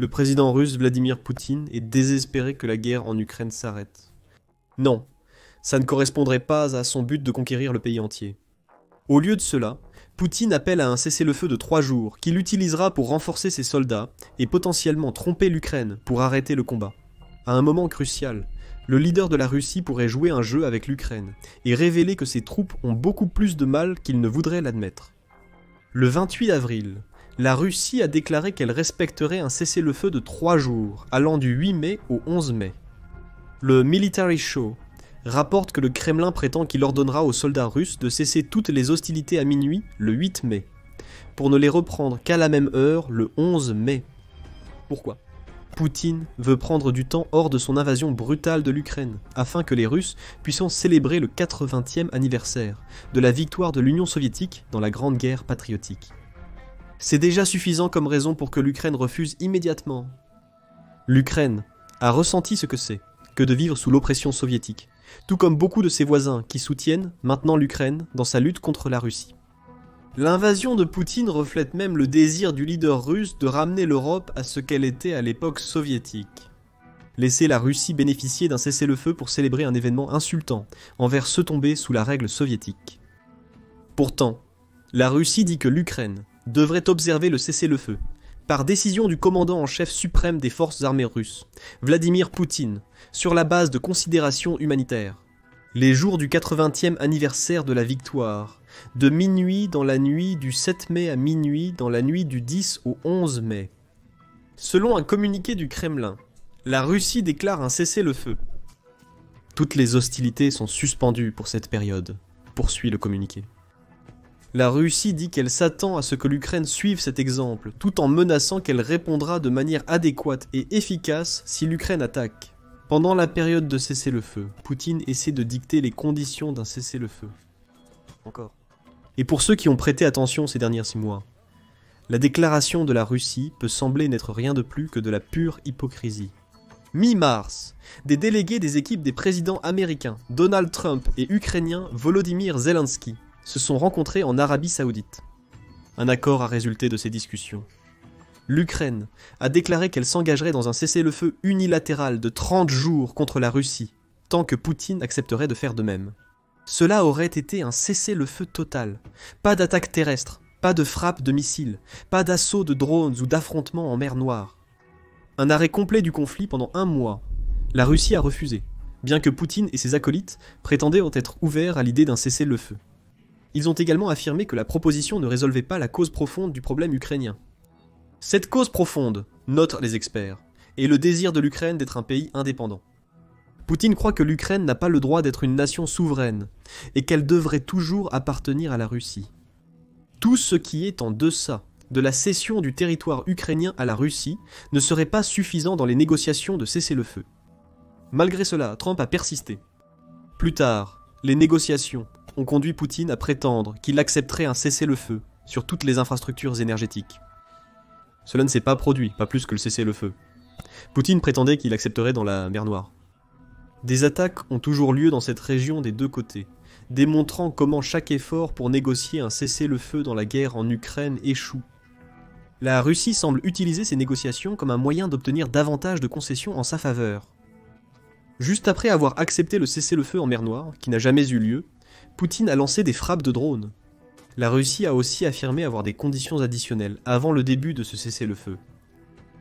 Le président russe Vladimir Poutine est désespéré que la guerre en Ukraine s'arrête. Non, ça ne correspondrait pas à son but de conquérir le pays entier. Au lieu de cela, Poutine appelle à un cessez-le-feu de 3 jours qu'il utilisera pour renforcer ses soldats et potentiellement tromper l'Ukraine pour arrêter le combat. À un moment crucial, le leader de la Russie pourrait jouer un jeu avec l'Ukraine et révéler que ses troupes ont beaucoup plus de mal qu'il ne voudrait l'admettre. Le 28 avril, la Russie a déclaré qu'elle respecterait un cessez-le-feu de 3 jours, allant du 8 mai au 11 mai. Le Military Show rapporte que le Kremlin prétend qu'il ordonnera aux soldats russes de cesser toutes les hostilités à minuit le 8 mai, pour ne les reprendre qu'à la même heure le 11 mai. Pourquoi ? Poutine veut prendre du temps hors de son invasion brutale de l'Ukraine, afin que les Russes puissent célébrer le 80e anniversaire de la victoire de l'Union soviétique dans la Grande Guerre patriotique. C'est déjà suffisant comme raison pour que l'Ukraine refuse immédiatement. L'Ukraine a ressenti ce que c'est que de vivre sous l'oppression soviétique, tout comme beaucoup de ses voisins qui soutiennent maintenant l'Ukraine dans sa lutte contre la Russie. L'invasion de Poutine reflète même le désir du leader russe de ramener l'Europe à ce qu'elle était à l'époque soviétique. Laisser la Russie bénéficier d'un cessez-le-feu pour célébrer un événement insultant envers ceux tombés sous la règle soviétique. Pourtant, la Russie dit que l'Ukraine devrait observer le cessez-le-feu, par décision du commandant en chef suprême des forces armées russes, Vladimir Poutine, sur la base de considérations humanitaires. Les jours du 80e anniversaire de la victoire, de minuit dans la nuit du 7 mai à minuit dans la nuit du 10 au 11 mai. Selon un communiqué du Kremlin, la Russie déclare un cessez-le-feu. Toutes les hostilités sont suspendues pour cette période, poursuit le communiqué. La Russie dit qu'elle s'attend à ce que l'Ukraine suive cet exemple, tout en menaçant qu'elle répondra de manière adéquate et efficace si l'Ukraine attaque. Pendant la période de cessez-le-feu, Poutine essaie de dicter les conditions d'un cessez-le-feu. Encore. Et pour ceux qui ont prêté attention ces derniers 6 mois, la déclaration de la Russie peut sembler n'être rien de plus que de la pure hypocrisie. Mi-mars, des délégués des équipes des présidents américains, Donald Trump et ukrainien Volodymyr Zelensky, se sont rencontrés en Arabie Saoudite. Un accord a résulté de ces discussions. L'Ukraine a déclaré qu'elle s'engagerait dans un cessez-le-feu unilatéral de 30 jours contre la Russie, tant que Poutine accepterait de faire de même. Cela aurait été un cessez-le-feu total. Pas d'attaque terrestre, pas de frappe de missiles, pas d'assaut de drones ou d'affrontements en mer Noire. Un arrêt complet du conflit pendant 1 mois. La Russie a refusé, bien que Poutine et ses acolytes prétendaient être ouverts à l'idée d'un cessez-le-feu. Ils ont également affirmé que la proposition ne résolvait pas la cause profonde du problème ukrainien. Cette cause profonde, notent les experts, est le désir de l'Ukraine d'être un pays indépendant. Poutine croit que l'Ukraine n'a pas le droit d'être une nation souveraine et qu'elle devrait toujours appartenir à la Russie. Tout ce qui est en deçà de la cession du territoire ukrainien à la Russie ne serait pas suffisant dans les négociations de cessez-le-feu. Malgré cela, Trump a persisté. Plus tard, les négociations ont conduit Poutine à prétendre qu'il accepterait un cessez-le-feu sur toutes les infrastructures énergétiques. Cela ne s'est pas produit, pas plus que le cessez-le-feu. Poutine prétendait qu'il accepterait dans la mer Noire. Des attaques ont toujours lieu dans cette région des deux côtés, démontrant comment chaque effort pour négocier un cessez-le-feu dans la guerre en Ukraine échoue. La Russie semble utiliser ces négociations comme un moyen d'obtenir davantage de concessions en sa faveur. Juste après avoir accepté le cessez-le-feu en mer Noire, qui n'a jamais eu lieu, Poutine a lancé des frappes de drones. La Russie a aussi affirmé avoir des conditions additionnelles avant le début de ce cessez-le-feu.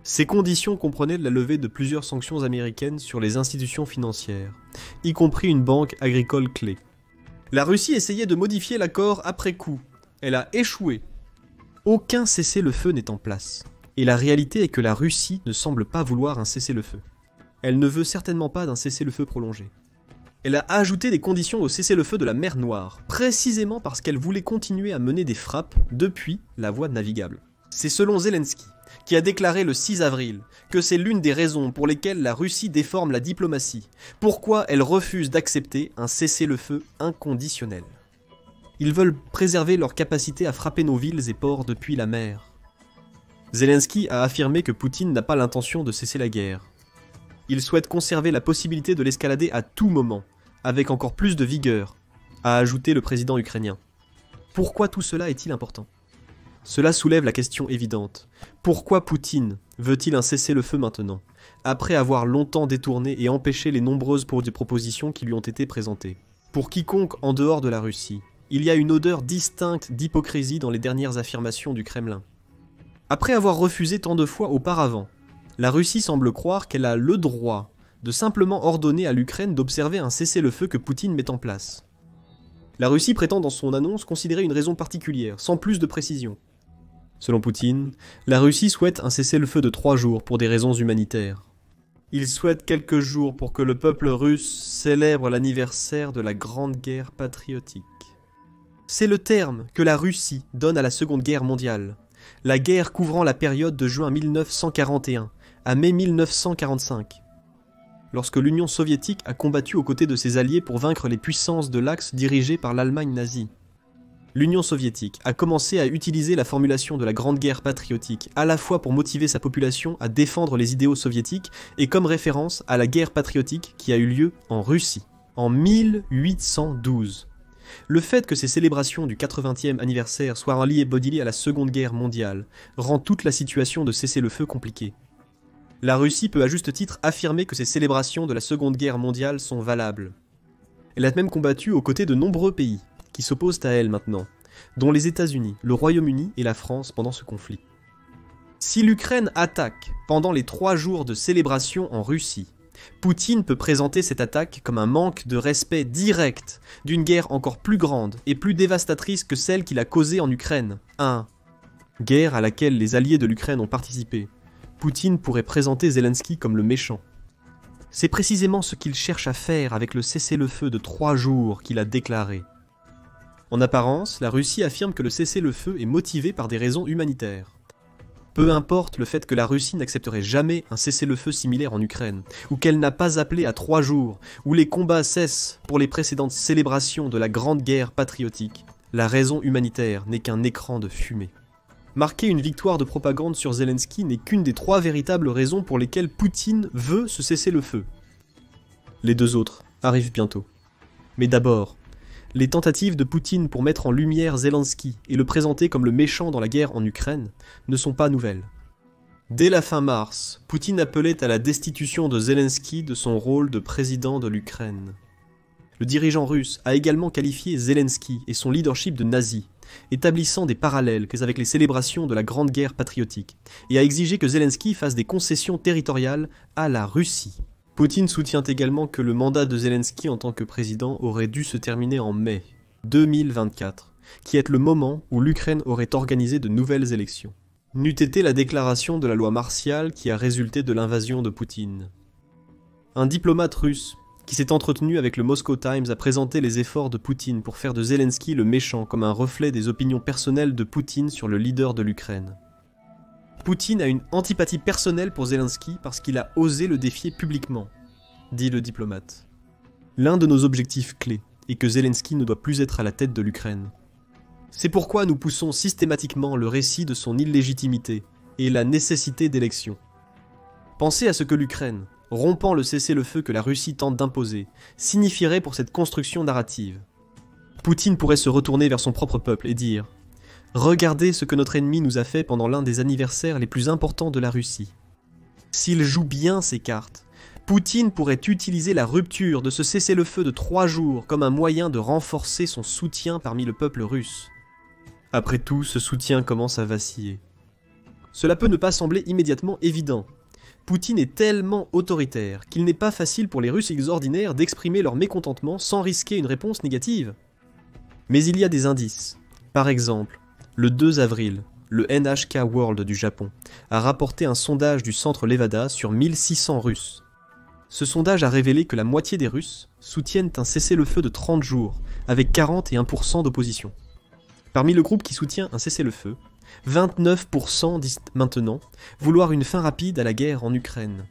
Ces conditions comprenaient la levée de plusieurs sanctions américaines sur les institutions financières, y compris une banque agricole clé. La Russie essayait de modifier l'accord après coup. Elle a échoué. Aucun cessez-le-feu n'est en place. Et la réalité est que la Russie ne semble pas vouloir un cessez-le-feu. Elle ne veut certainement pas d'un cessez-le-feu prolongé. Elle a ajouté des conditions au cessez-le-feu de la mer Noire, précisément parce qu'elle voulait continuer à mener des frappes depuis la voie navigable. C'est selon Zelensky, qui a déclaré le 6 avril que c'est l'une des raisons pour lesquelles la Russie déforme la diplomatie, pourquoi elle refuse d'accepter un cessez-le-feu inconditionnel. Ils veulent préserver leur capacité à frapper nos villes et ports depuis la mer. Zelensky a affirmé que Poutine n'a pas l'intention de cesser la guerre. Il souhaite conserver la possibilité de l'escalader à tout moment, avec encore plus de vigueur, a ajouté le président ukrainien. Pourquoi tout cela est-il important ? Cela soulève la question évidente. Pourquoi Poutine veut-il un cessez-le-feu maintenant, après avoir longtemps détourné et empêché les nombreuses propositions qui lui ont été présentées? Pour quiconque en dehors de la Russie, il y a une odeur distincte d'hypocrisie dans les dernières affirmations du Kremlin. Après avoir refusé tant de fois auparavant, la Russie semble croire qu'elle a le droit de simplement ordonner à l'Ukraine d'observer un cessez-le-feu que Poutine met en place. La Russie prétend dans son annonce considérer une raison particulière, sans plus de précision. Selon Poutine, la Russie souhaite un cessez-le-feu de 3 jours pour des raisons humanitaires. Il souhaite quelques jours pour que le peuple russe célèbre l'anniversaire de la Grande Guerre patriotique. C'est le terme que la Russie donne à la Seconde Guerre mondiale, la guerre couvrant la période de juin 1941 à mai 1945, lorsque l'Union soviétique a combattu aux côtés de ses alliés pour vaincre les puissances de l'Axe dirigées par l'Allemagne nazie. L'Union soviétique a commencé à utiliser la formulation de la Grande Guerre patriotique à la fois pour motiver sa population à défendre les idéaux soviétiques et comme référence à la guerre patriotique qui a eu lieu en Russie, en 1812. Le fait que ces célébrations du 80e anniversaire soient reliées à la Seconde Guerre mondiale rend toute la situation de cessez-le-feu compliquée. La Russie peut à juste titre affirmer que ces célébrations de la Seconde Guerre mondiale sont valables. Elle a même combattu aux côtés de nombreux pays qui s'opposent à elle maintenant, dont les États-Unis, le Royaume-Uni et la France pendant ce conflit. Si l'Ukraine attaque pendant les 3 jours de célébration en Russie, Poutine peut présenter cette attaque comme un manque de respect direct d'une guerre encore plus grande et plus dévastatrice que celle qu'il a causée en Ukraine. Guerre à laquelle les alliés de l'Ukraine ont participé. Poutine pourrait présenter Zelensky comme le méchant. C'est précisément ce qu'il cherche à faire avec le cessez-le-feu de 3 jours qu'il a déclaré. En apparence, la Russie affirme que le cessez-le-feu est motivé par des raisons humanitaires. Peu importe le fait que la Russie n'accepterait jamais un cessez-le-feu similaire en Ukraine, ou qu'elle n'a pas appelé à 3 jours, où les combats cessent pour les précédentes célébrations de la Grande Guerre patriotique, la raison humanitaire n'est qu'un écran de fumée. Marquer une victoire de propagande sur Zelensky n'est qu'une des 3 véritables raisons pour lesquelles Poutine veut ce cessez-le-feu. Les 2 autres arrivent bientôt. Mais d'abord, les tentatives de Poutine pour mettre en lumière Zelensky et le présenter comme le méchant dans la guerre en Ukraine ne sont pas nouvelles. Dès la fin mars, Poutine appelait à la destitution de Zelensky de son rôle de président de l'Ukraine. Le dirigeant russe a également qualifié Zelensky et son leadership de nazis, établissant des parallèles avec les célébrations de la Grande Guerre patriotique, et a exigé que Zelensky fasse des concessions territoriales à la Russie. Poutine soutient également que le mandat de Zelensky en tant que président aurait dû se terminer en mai 2024, qui est le moment où l'Ukraine aurait organisé de nouvelles élections. N'eût été la déclaration de la loi martiale qui a résulté de l'invasion de Poutine. Un diplomate russe qui s'est entretenu avec le Moscow Times a présenté les efforts de Poutine pour faire de Zelensky le méchant comme un reflet des opinions personnelles de Poutine sur le leader de l'Ukraine. Poutine a une antipathie personnelle pour Zelensky parce qu'il a osé le défier publiquement, dit le diplomate. L'un de nos objectifs clés est que Zelensky ne doit plus être à la tête de l'Ukraine. C'est pourquoi nous poussons systématiquement le récit de son illégitimité et la nécessité d'élections. Pensez à ce que l'Ukraine, rompant le cessez-le-feu que la Russie tente d'imposer, signifierait pour cette construction narrative. Poutine pourrait se retourner vers son propre peuple et dire « Regardez ce que notre ennemi nous a fait pendant l'un des anniversaires les plus importants de la Russie. » S'il joue bien ses cartes, Poutine pourrait utiliser la rupture de ce cessez-le-feu de 3 jours comme un moyen de renforcer son soutien parmi le peuple russe. Après tout, ce soutien commence à vaciller. Cela peut ne pas sembler immédiatement évident. Poutine est tellement autoritaire qu'il n'est pas facile pour les Russes extraordinaires d'exprimer leur mécontentement sans risquer une réponse négative. Mais il y a des indices. Par exemple, le 2 avril, le NHK World du Japon a rapporté un sondage du centre Levada sur 1600 Russes. Ce sondage a révélé que la moitié des Russes soutiennent un cessez-le-feu de 30 jours, avec 41% d'opposition. Parmi le groupe qui soutient un cessez-le-feu, 29% disent maintenant vouloir une fin rapide à la guerre en Ukraine.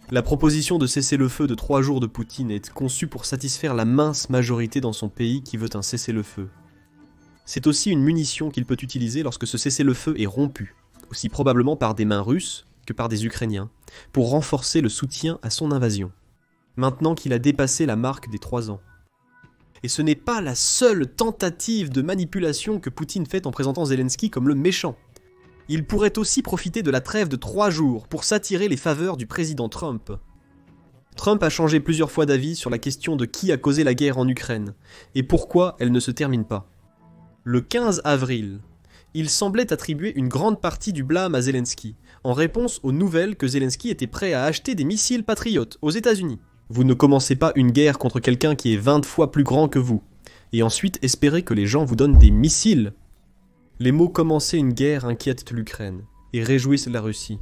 La proposition de cessez-le-feu de 3 jours de Poutine est conçue pour satisfaire la mince majorité dans son pays qui veut un cessez-le-feu. C'est aussi une munition qu'il peut utiliser lorsque ce cessez-le-feu est rompu, aussi probablement par des mains russes que par des Ukrainiens, pour renforcer le soutien à son invasion, maintenant qu'il a dépassé la marque des 3 ans. Et ce n'est pas la seule tentative de manipulation que Poutine fait en présentant Zelensky comme le méchant. Il pourrait aussi profiter de la trêve de 3 jours pour s'attirer les faveurs du président Trump. Trump a changé plusieurs fois d'avis sur la question de qui a causé la guerre en Ukraine et pourquoi elle ne se termine pas. Le 15 avril, il semblait attribuer une grande partie du blâme à Zelensky, en réponse aux nouvelles que Zelensky était prêt à acheter des missiles Patriot aux États-Unis. Vous ne commencez pas une guerre contre quelqu'un qui est 20 fois plus grand que vous, et ensuite espérez que les gens vous donnent des missiles. Les mots commencer une guerre inquiètent l'Ukraine et réjouissent la Russie.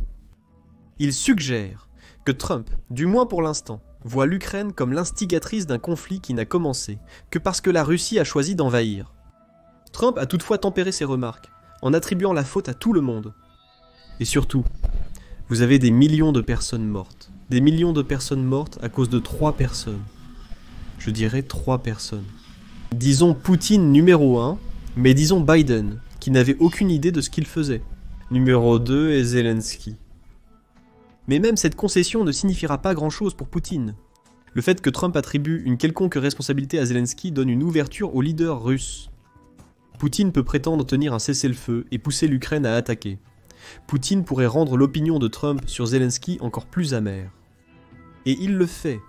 Il suggère que Trump, du moins pour l'instant, voit l'Ukraine comme l'instigatrice d'un conflit qui n'a commencé que parce que la Russie a choisi d'envahir. Trump a toutefois tempéré ses remarques, en attribuant la faute à tout le monde. Et surtout, vous avez des millions de personnes mortes. Des millions de personnes mortes à cause de 3 personnes. Je dirais 3 personnes. Disons Poutine numéro 1, mais disons Biden, qui n'avait aucune idée de ce qu'il faisait. Numéro 2 est Zelensky. Mais même cette concession ne signifiera pas grand-chose pour Poutine. Le fait que Trump attribue une quelconque responsabilité à Zelensky donne une ouverture aux leaders russes. Poutine peut prétendre tenir un cessez-le-feu et pousser l'Ukraine à attaquer. Poutine pourrait rendre l'opinion de Trump sur Zelensky encore plus amère. Et il le fait,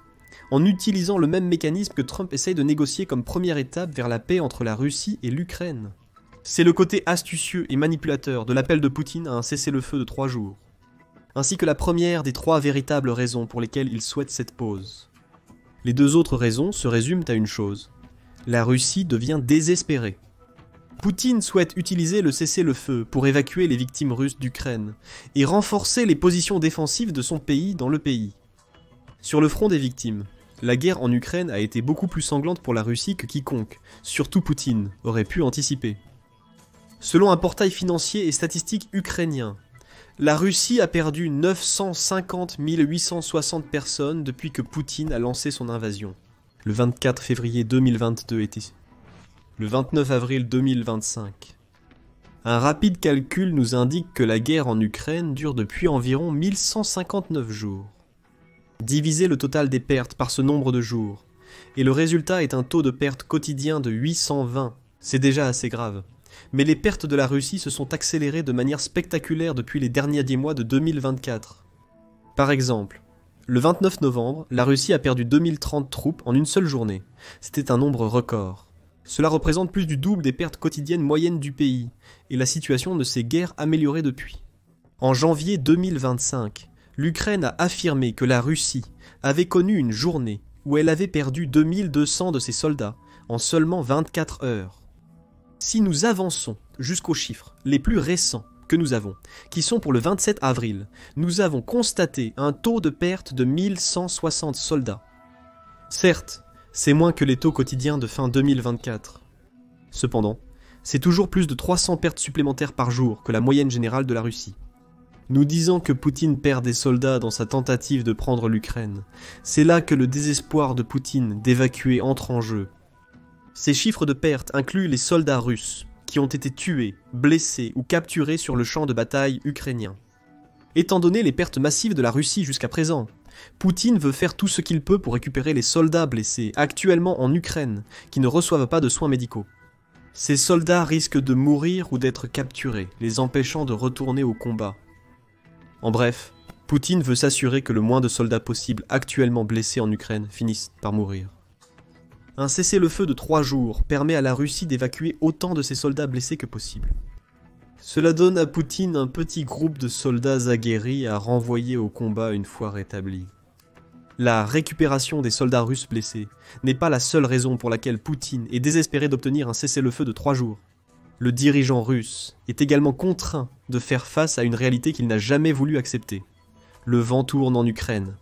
en utilisant le même mécanisme que Trump essaye de négocier comme première étape vers la paix entre la Russie et l'Ukraine. C'est le côté astucieux et manipulateur de l'appel de Poutine à un cessez-le-feu de 3 jours, ainsi que la première des 3 véritables raisons pour lesquelles il souhaite cette pause. Les 2 autres raisons se résument à une chose. La Russie devient désespérée. Poutine souhaite utiliser le cessez-le-feu pour évacuer les victimes russes d'Ukraine et renforcer les positions défensives de son pays dans le pays. Sur le front des victimes, la guerre en Ukraine a été beaucoup plus sanglante pour la Russie que quiconque, surtout Poutine, aurait pu anticiper. Selon un portail financier et statistique ukrainien, la Russie a perdu 950 860 personnes depuis que Poutine a lancé son invasion. Le 24 février 2022 était le 29 avril 2025. Un rapide calcul nous indique que la guerre en Ukraine dure depuis environ 1159 jours. Divisez le total des pertes par ce nombre de jours, et le résultat est un taux de perte quotidien de 820. C'est déjà assez grave. Mais les pertes de la Russie se sont accélérées de manière spectaculaire depuis les derniers mois de 2024. Par exemple, le 29 novembre, la Russie a perdu 2030 troupes en une seule journée. C'était un nombre record. Cela représente plus du double des pertes quotidiennes moyennes du pays, et la situation ne s'est guère améliorée depuis. En janvier 2025, l'Ukraine a affirmé que la Russie avait connu une journée où elle avait perdu 2200 de ses soldats en seulement 24 heures. Si nous avançons jusqu'aux chiffres les plus récents que nous avons, qui sont pour le 27 avril, nous avons constaté un taux de perte de 1160 soldats. Certes, c'est moins que les taux quotidiens de fin 2024. Cependant, c'est toujours plus de 300 pertes supplémentaires par jour que la moyenne générale de la Russie. Nous disons que Poutine perd des soldats dans sa tentative de prendre l'Ukraine. C'est là que le désespoir de Poutine d'évacuer entre en jeu. Ces chiffres de pertes incluent les soldats russes qui ont été tués, blessés ou capturés sur le champ de bataille ukrainien. Étant donné les pertes massives de la Russie jusqu'à présent, Poutine veut faire tout ce qu'il peut pour récupérer les soldats blessés actuellement en Ukraine qui ne reçoivent pas de soins médicaux. Ces soldats risquent de mourir ou d'être capturés, les empêchant de retourner au combat. En bref, Poutine veut s'assurer que le moins de soldats possible actuellement blessés en Ukraine finissent par mourir. Un cessez-le-feu de 3 jours permet à la Russie d'évacuer autant de ses soldats blessés que possible. Cela donne à Poutine un petit groupe de soldats aguerris à renvoyer au combat une fois rétablis. La récupération des soldats russes blessés n'est pas la seule raison pour laquelle Poutine est désespéré d'obtenir un cessez-le-feu de 3 jours. Le dirigeant russe est également contraint de faire face à une réalité qu'il n'a jamais voulu accepter. Le vent tourne en Ukraine.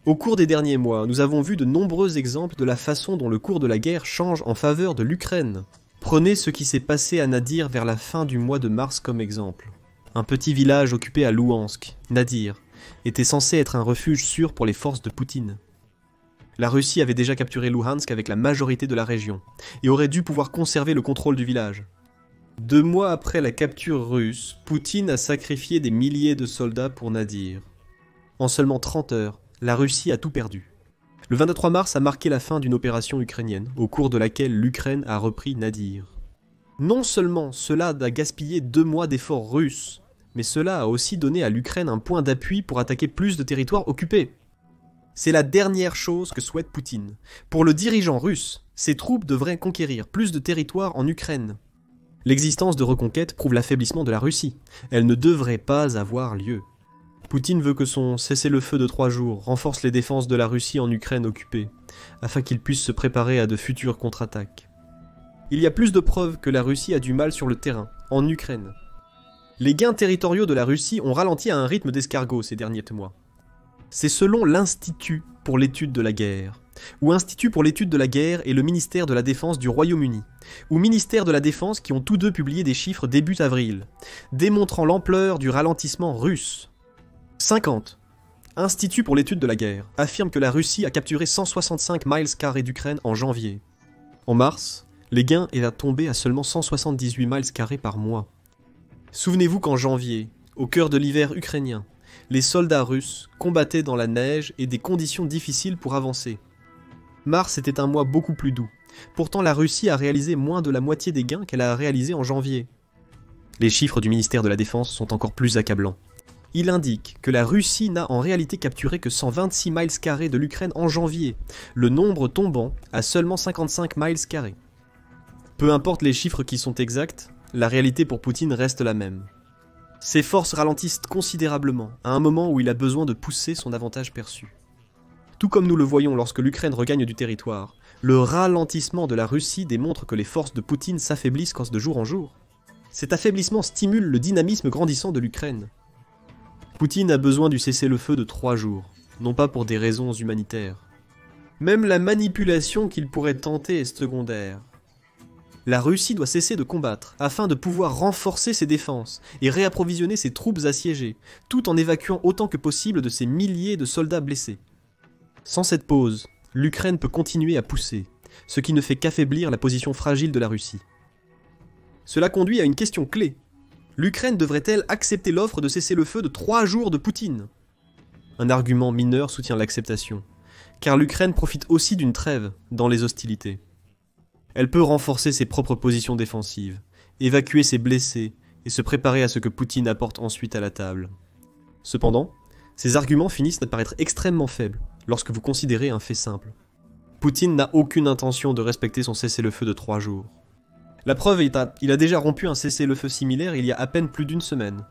Au cours des derniers mois, nous avons vu de nombreux exemples de la façon dont le cours de la guerre change en faveur de l'Ukraine. Prenez ce qui s'est passé à Nadir vers la fin du mois de mars comme exemple. Un petit village occupé à Louhansk, Nadir, était censé être un refuge sûr pour les forces de Poutine. La Russie avait déjà capturé Louhansk avec la majorité de la région, et aurait dû pouvoir conserver le contrôle du village. 2 mois après la capture russe, Poutine a sacrifié des milliers de soldats pour Nadir. En seulement 30 heures, la Russie a tout perdu. Le 23 mars a marqué la fin d'une opération ukrainienne, au cours de laquelle l'Ukraine a repris Nadir. Non seulement cela a gaspillé 2 mois d'efforts russes, mais cela a aussi donné à l'Ukraine un point d'appui pour attaquer plus de territoires occupés. C'est la dernière chose que souhaite Poutine. Pour le dirigeant russe, ses troupes devraient conquérir plus de territoires en Ukraine. L'existence de reconquêtes prouve l'affaiblissement de la Russie. Elle ne devrait pas avoir lieu. Poutine veut que son cessez-le-feu de 3 jours renforce les défenses de la Russie en Ukraine occupée, afin qu'il puisse se préparer à de futures contre-attaques. Il y a plus de preuves que la Russie a du mal sur le terrain, en Ukraine. Les gains territoriaux de la Russie ont ralenti à un rythme d'escargot ces derniers mois. C'est selon l'Institut pour l'étude de la guerre, ou Institut pour l'étude de la guerre et le ministère de la Défense du Royaume-Uni, ou ministère de la Défense qui ont tous deux publié des chiffres début avril, démontrant l'ampleur du ralentissement russe. 50. Institut pour l'étude de la guerre affirme que la Russie a capturé 165 miles carrés d'Ukraine en janvier. En mars, les gains étaient tombés à seulement 178 miles carrés par mois. Souvenez-vous qu'en janvier, au cœur de l'hiver ukrainien, les soldats russes combattaient dans la neige et des conditions difficiles pour avancer. Mars était un mois beaucoup plus doux. Pourtant, la Russie a réalisé moins de la moitié des gains qu'elle a réalisés en janvier. Les chiffres du ministère de la Défense sont encore plus accablants. Il indique que la Russie n'a en réalité capturé que 126 miles carrés de l'Ukraine en janvier, le nombre tombant à seulement 55 miles carrés. Peu importe les chiffres qui sont exacts, la réalité pour Poutine reste la même. Ses forces ralentissent considérablement, à un moment où il a besoin de pousser son avantage perçu. Tout comme nous le voyons lorsque l'Ukraine regagne du territoire, le ralentissement de la Russie démontre que les forces de Poutine s'affaiblissent de jour en jour. Cet affaiblissement stimule le dynamisme grandissant de l'Ukraine. Poutine a besoin du cessez-le-feu de 3 jours, non pas pour des raisons humanitaires. Même la manipulation qu'il pourrait tenter est secondaire. La Russie doit cesser de combattre, afin de pouvoir renforcer ses défenses et réapprovisionner ses troupes assiégées, tout en évacuant autant que possible de ses milliers de soldats blessés. Sans cette pause, l'Ukraine peut continuer à pousser, ce qui ne fait qu'affaiblir la position fragile de la Russie. Cela conduit à une question clé. L'Ukraine devrait-elle accepter l'offre de cessez-le-feu de 3 jours de Poutine ? Un argument mineur soutient l'acceptation, car l'Ukraine profite aussi d'une trêve dans les hostilités. Elle peut renforcer ses propres positions défensives, évacuer ses blessés et se préparer à ce que Poutine apporte ensuite à la table. Cependant, ces arguments finissent par être extrêmement faibles lorsque vous considérez un fait simple. Poutine n'a aucune intention de respecter son cessez-le-feu de 3 jours. La preuve est qu'il a déjà rompu un cessez-le-feu similaire il y a à peine plus d'1 semaine.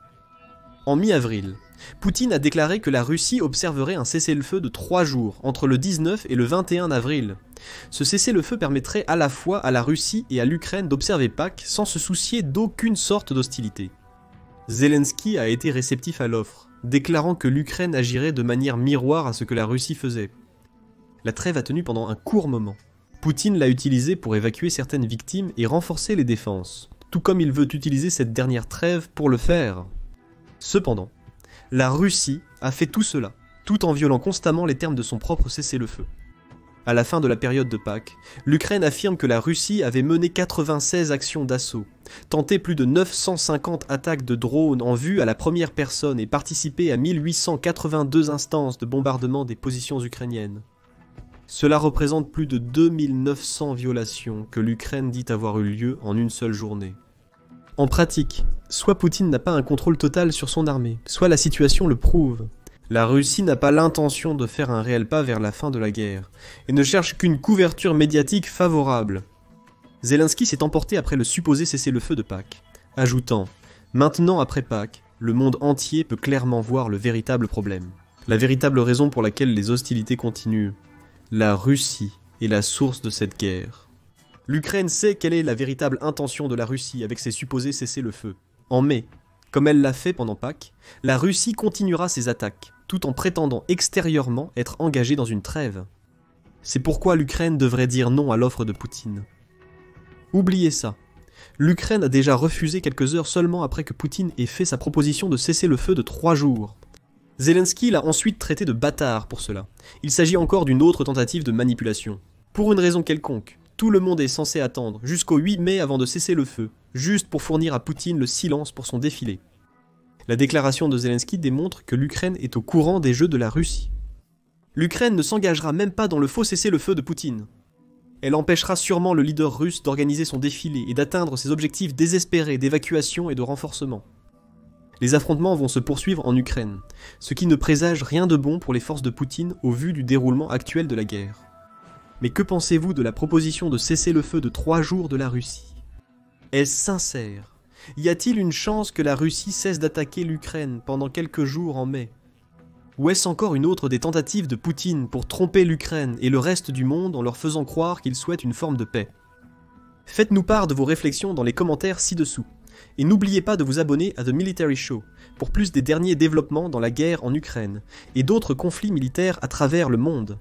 En mi-avril, Poutine a déclaré que la Russie observerait un cessez-le-feu de 3 jours, entre le 19 et le 21 avril. Ce cessez-le-feu permettrait à la fois à la Russie et à l'Ukraine d'observer Pâques sans se soucier d'aucune sorte d'hostilité. Zelensky a été réceptif à l'offre, déclarant que l'Ukraine agirait de manière miroir à ce que la Russie faisait. La trêve a tenu pendant un court moment. Poutine l'a utilisée pour évacuer certaines victimes et renforcer les défenses, tout comme il veut utiliser cette dernière trêve pour le faire. Cependant, la Russie a fait tout cela, tout en violant constamment les termes de son propre cessez-le-feu. À la fin de la période de Pâques, l'Ukraine affirme que la Russie avait mené 96 actions d'assaut, tenté plus de 950 attaques de drones en vue à la première personne et participé à 1882 instances de bombardement des positions ukrainiennes. Cela représente plus de 2900 violations que l'Ukraine dit avoir eu lieu en une seule journée. En pratique, soit Poutine n'a pas un contrôle total sur son armée, soit la situation le prouve. La Russie n'a pas l'intention de faire un réel pas vers la fin de la guerre, et ne cherche qu'une couverture médiatique favorable. Zelensky s'est emporté après le supposé cessez-le-feu de Pâques, ajoutant « Maintenant après Pâques, le monde entier peut clairement voir le véritable problème. La véritable raison pour laquelle les hostilités continuent. La Russie est la source de cette guerre. » L'Ukraine sait quelle est la véritable intention de la Russie avec ses supposés cessez-le-feu. En mai, comme elle l'a fait pendant Pâques, la Russie continuera ses attaques, tout en prétendant extérieurement être engagée dans une trêve. C'est pourquoi l'Ukraine devrait dire non à l'offre de Poutine. Oubliez ça. L'Ukraine a déjà refusé quelques heures seulement après que Poutine ait fait sa proposition de cesser le feu de 3 jours. Zelensky l'a ensuite traité de bâtard pour cela. Il s'agit encore d'une autre tentative de manipulation. Pour une raison quelconque, tout le monde est censé attendre jusqu'au 8 mai avant de cesser le feu, juste pour fournir à Poutine le silence pour son défilé. La déclaration de Zelensky démontre que l'Ukraine est au courant des jeux de la Russie. L'Ukraine ne s'engagera même pas dans le faux cessez-le-feu de Poutine. Elle empêchera sûrement le leader russe d'organiser son défilé et d'atteindre ses objectifs désespérés d'évacuation et de renforcement. Les affrontements vont se poursuivre en Ukraine, ce qui ne présage rien de bon pour les forces de Poutine au vu du déroulement actuel de la guerre. Mais que pensez-vous de la proposition de cessez-le-feu de 3 jours de la Russie? Est-ce sincère? Y a-t-il une chance que la Russie cesse d'attaquer l'Ukraine pendant quelques jours en mai? Ou est-ce encore une autre des tentatives de Poutine pour tromper l'Ukraine et le reste du monde en leur faisant croire qu'il souhaite une forme de paix? Faites-nous part de vos réflexions dans les commentaires ci-dessous. Et n'oubliez pas de vous abonner à The Military Show pour plus des derniers développements dans la guerre en Ukraine et d'autres conflits militaires à travers le monde.